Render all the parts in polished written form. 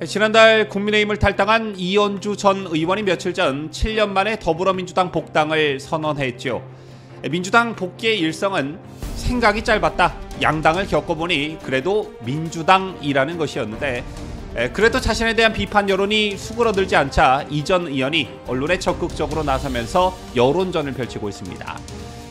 지난달 국민의힘을 탈당한 이현주 전 의원이 며칠 전 7년 만에 더불어민주당 복당을 선언했죠. 민주당 복귀의 일성은 생각이 짧았다. 양당을 겪어보니 그래도 민주당이라는 것이었는데, 그래도 자신에 대한 비판 여론이 수그러들지 않자 이 전 의원이 언론에 적극적으로 나서면서 여론전을 펼치고 있습니다.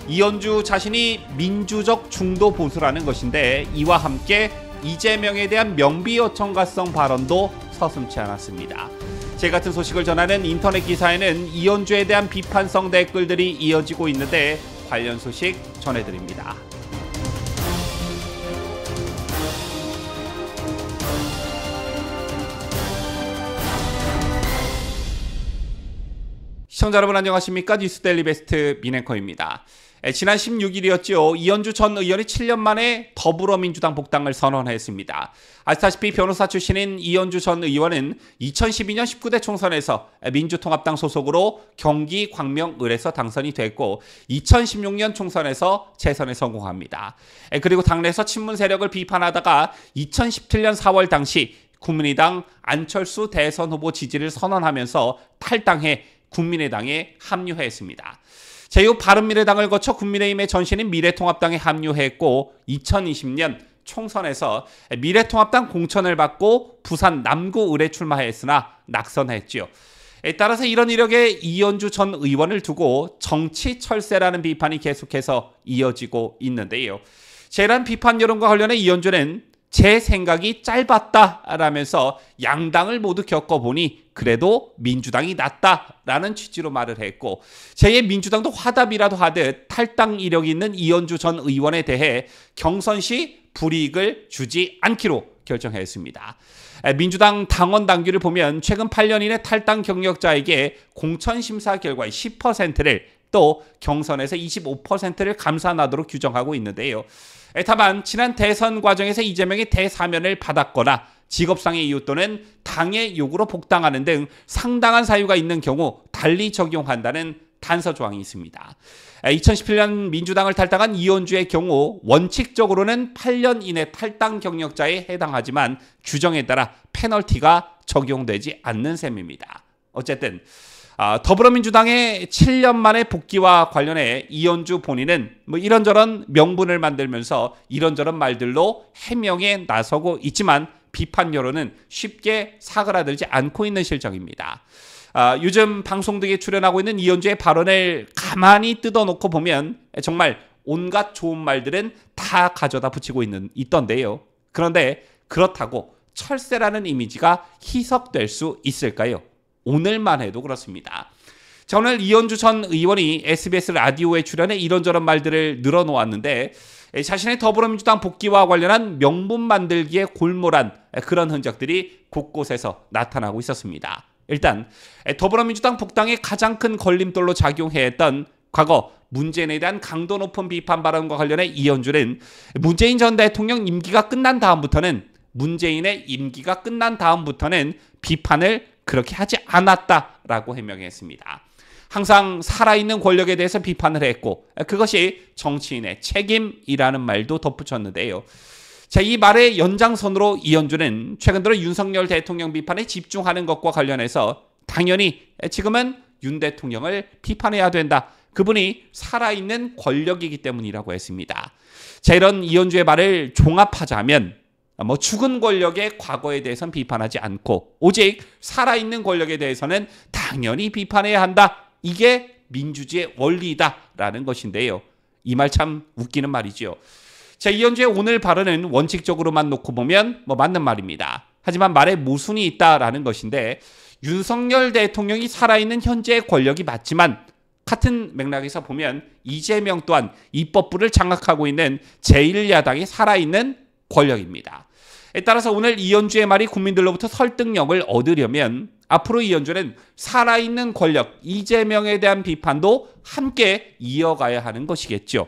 이현주 자신이 민주적 중도 보수라는 것인데, 이와 함께 이재명에 대한 명비어청가성 발언도 서슴지 않았습니다. 제 같은 소식을 전하는 인터넷 기사에는 이현주에 대한 비판성 댓글들이 이어지고 있는데, 관련 소식 전해드립니다. 시청자 여러분 안녕하십니까? 뉴스데일리 베스트 민앵커입니다. 지난 16일이었죠. 이현주 전 의원이 7년 만에 더불어민주당 복당을 선언했습니다. 아시다시피 변호사 출신인 이현주 전 의원은 2012년 19대 총선에서 민주통합당 소속으로 경기 광명을에서 당선이 됐고, 2016년 총선에서 재선에 성공합니다. 그리고 당내에서 친문 세력을 비판하다가 2017년 4월 당시 국민의당 안철수 대선 후보 지지를 선언하면서 탈당해 국민의당에 합류했습니다. 제후 바른미래당을 거쳐 국민의힘의 전신인 미래통합당에 합류했고, 2020년 총선에서 미래통합당 공천을 받고 부산 남구을에 출마했으나 낙선했지요. 따라서 이런 이력의 이현주 전 의원을 두고 정치 철새라는 비판이 계속해서 이어지고 있는데요. 이러한 비판 여론과 관련해 이현주는 제 생각이 짧았다라면서 양당을 모두 겪어보니 그래도 민주당이 낫다라는 취지로 말을 했고, 제2의 민주당도 화답이라도 하듯 탈당 이력이 있는 이현주 전 의원에 대해 경선 시 불이익을 주지 않기로 결정했습니다. 민주당 당원 당규를 보면 최근 8년 이내 탈당 경력자에게 공천심사 결과의 10%를 또 경선에서 25%를 감산하도록 규정하고 있는데요. 다만 지난 대선 과정에서 이재명이 대사면을 받았거나 직업상의 이유 또는 당의 요구로 복당하는 등 상당한 사유가 있는 경우 달리 적용한다는 단서 조항이 있습니다. 2017년 민주당을 탈당한 이현주의 경우 원칙적으로는 8년 이내 탈당 경력자에 해당하지만 규정에 따라 페널티가 적용되지 않는 셈입니다. 어쨌든 더불어민주당의 7년 만의 복귀와 관련해 이현주 본인은 이런저런 명분을 만들면서 이런저런 말들로 해명에 나서고 있지만 비판 여론은 쉽게 사그라들지 않고 있는 실정입니다. 요즘 방송 등에 출연하고 있는 이현주의 발언을 가만히 뜯어놓고 보면 정말 온갖 좋은 말들은 다 가져다 붙이고 있던데요. 그런데 그렇다고 철새라는 이미지가 희석될 수 있을까요? 오늘만 해도 그렇습니다. 자, 오늘 이현주 전 의원이 SBS 라디오에 출연해 이런저런 말들을 늘어놓았는데, 자신의 더불어민주당 복귀와 관련한 명분 만들기에 골몰한 그런 흔적들이 곳곳에서 나타나고 있었습니다. 일단 더불어민주당 복당의 가장 큰 걸림돌로 작용했던 과거 문재인에 대한 강도 높은 비판 발언과 관련해 이현주는 문재인 전 대통령 임기가 끝난 다음부터는 비판을 그렇게 하지 않았다라고 해명했습니다. 항상 살아있는 권력에 대해서 비판을 했고, 그것이 정치인의 책임이라는 말도 덧붙였는데요. 자, 이 말의 연장선으로 이현주는 최근 들어 윤석열 대통령 비판에 집중하는 것과 관련해서 당연히 지금은 윤 대통령을 비판해야 된다. 그분이 살아있는 권력이기 때문이라고 했습니다. 자, 이런 이현주의 말을 종합하자면 죽은 권력의 과거에 대해서는 비판하지 않고 오직 살아있는 권력에 대해서는 당연히 비판해야 한다. 이게 민주주의의 원리다라는 것인데요. 이 말 참 웃기는 말이죠. 자, 이현주의 오늘 발언은 원칙적으로만 놓고 보면 맞는 말입니다. 하지만 말에 모순이 있다라는 것인데, 윤석열 대통령이 살아있는 현재의 권력이 맞지만 같은 맥락에서 보면 이재명 또한 입법부를 장악하고 있는 제1야당이 살아있는 권력입니다. 따라서 오늘 이현주의 말이 국민들로부터 설득력을 얻으려면 앞으로 이현주는 살아있는 권력 이재명에 대한 비판도 함께 이어가야 하는 것이겠죠.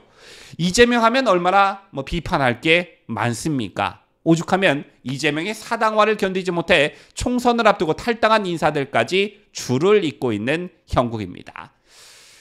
이재명 하면 얼마나 비판할 게 많습니까? 오죽하면 이재명의 사당화를 견디지 못해 총선을 앞두고 탈당한 인사들까지 줄을 잇고 있는 형국입니다.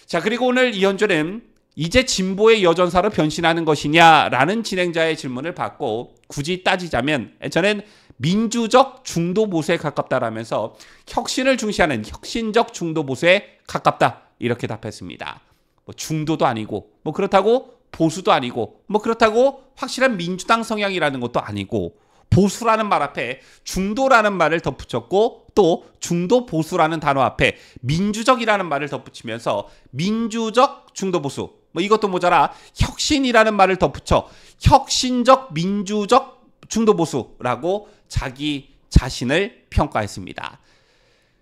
자, 그리고 오늘 이현주는 이제 진보의 여전사로 변신하는 것이냐라는 진행자의 질문을 받고 굳이 따지자면 저는 민주적 중도 보수에 가깝다라면서 혁신을 중시하는 혁신적 중도 보수에 가깝다 이렇게 답했습니다. 뭐 중도도 아니고 뭐 그렇다고 보수도 아니고 뭐 그렇다고 확실한 민주당 성향이라는 것도 아니고 보수라는 말 앞에 중도라는 말을 덧붙였고 또 중도 보수라는 단어 앞에 민주적이라는 말을 덧붙이면서 민주적 중도 보수 뭐 이것도 모자라 혁신이라는 말을 덧붙여 혁신적 민주적 중도 보수라고 자기 자신을 평가했습니다.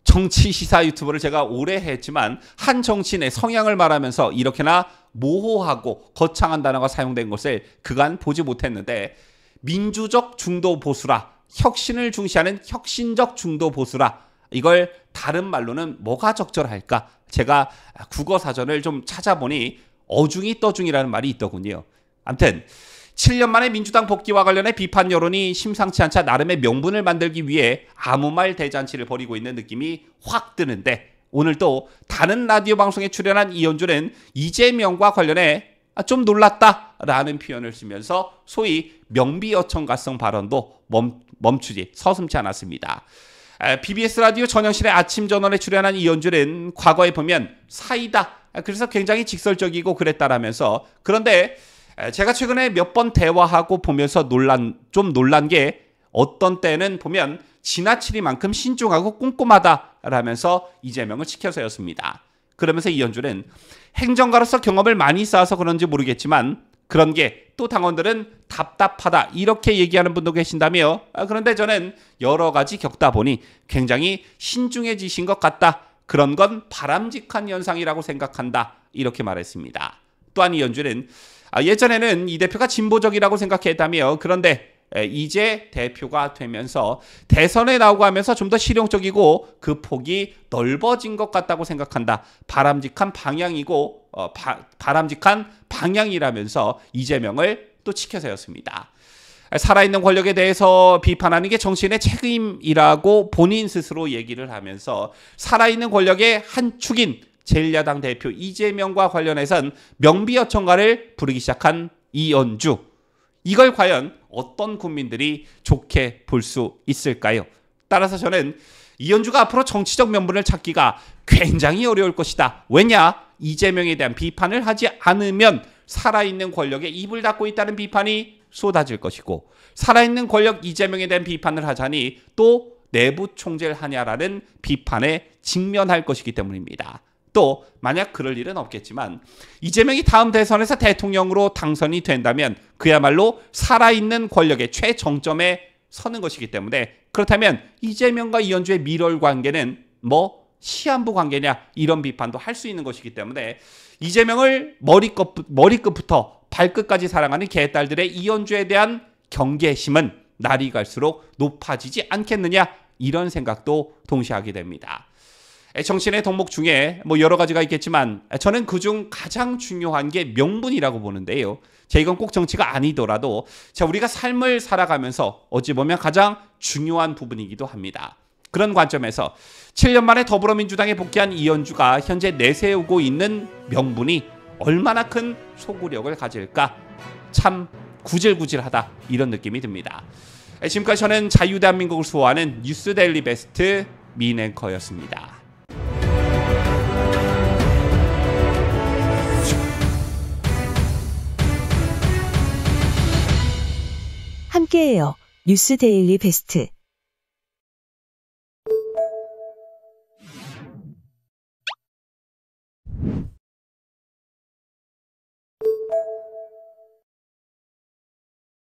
정치 시사 유튜브를 제가 오래 했지만 한 정치인의 성향을 말하면서 이렇게나 모호하고 거창한 단어가 사용된 것을 그간 보지 못했는데 민주적 중도 보수라, 혁신을 중시하는 혁신적 중도 보수라, 이걸 다른 말로는 뭐가 적절할까? 제가 국어 사전을 좀 찾아보니 어중이 떠중이라는 말이 있더군요. 아무튼 7년 만에 민주당 복귀와 관련해 비판 여론이 심상치 않자 나름의 명분을 만들기 위해 아무 말 대잔치를 벌이고 있는 느낌이 확 드는데 오늘 또 다른 라디오 방송에 출연한 이현주는 이재명과 관련해 좀 놀랐다라는 표현을 쓰면서 소위 명비어천가성 발언도 멈추지 서슴지 않았습니다. BBS 라디오 전영실의 아침 전원에 출연한 이현주는 과거에 보면 사이다. 그래서 굉장히 직설적이고 그랬다라면서 그런데 제가 최근에 몇 번 대화하고 보면서 좀 놀란 게 어떤 때는 보면 지나치리만큼 신중하고 꼼꼼하다라면서 이재명을 치켜세웠습니다. 그러면서 이현주는 행정가로서 경험을 많이 쌓아서 그런지 모르겠지만 그런 게 또 당원들은 답답하다 이렇게 얘기하는 분도 계신다며 그런데 저는 여러 가지 겪다 보니 굉장히 신중해지신 것 같다. 그런 건 바람직한 현상이라고 생각한다. 이렇게 말했습니다. 또한 이현주는 예전에는 이 대표가 진보적이라고 생각했다며 그런데 이제 대표가 되면서 대선에 나오고 하면서 좀 더 실용적이고 그 폭이 넓어진 것 같다고 생각한다. 바람직한 방향이고 바람직한 방향이라면서 이재명을 또 치켜세웠습니다. 살아있는 권력에 대해서 비판하는 게 정치인의 책임이라고 본인 스스로 얘기를 하면서 살아있는 권력의 한 축인 제1야당 대표 이재명과 관련해선 명비어천가를 부르기 시작한 이현주. 이걸 과연 어떤 국민들이 좋게 볼 수 있을까요? 따라서 저는 이현주가 앞으로 정치적 명분을 찾기가 굉장히 어려울 것이다. 왜냐? 이재명에 대한 비판을 하지 않으면 살아있는 권력에 입을 닫고 있다는 비판이 쏟아질 것이고 살아있는 권력 이재명에 대한 비판을 하자니 또 내부 총재를 하냐라는 비판에 직면할 것이기 때문입니다. 또 만약 그럴 일은 없겠지만 이재명이 다음 대선에서 대통령으로 당선이 된다면 그야말로 살아있는 권력의 최정점에 서는 것이기 때문에 그렇다면 이재명과 이현주의 밀월 관계는 뭐 시한부 관계냐 이런 비판도 할 수 있는 것이기 때문에 이재명을 머리끝부터 발끝까지 사랑하는 개딸들의 이현주에 대한 경계심은 날이 갈수록 높아지지 않겠느냐 이런 생각도 동시에 하게 됩니다. 정치인의 덕목 중에 뭐 여러 가지가 있겠지만 저는 그중 가장 중요한 게 명분이라고 보는데요. 이건 꼭 정치가 아니더라도 우리가 삶을 살아가면서 어찌 보면 가장 중요한 부분이기도 합니다. 그런 관점에서 7년 만에 더불어민주당에 복귀한 이현주가 현재 내세우고 있는 명분이 얼마나 큰 소구력을 가질까 참 구질구질하다 이런 느낌이 듭니다. 지금까지 저는 자유대한민국을 수호하는 뉴스데일리 베스트 민앵커였습니다. 함께해요. 뉴스데일리 베스트.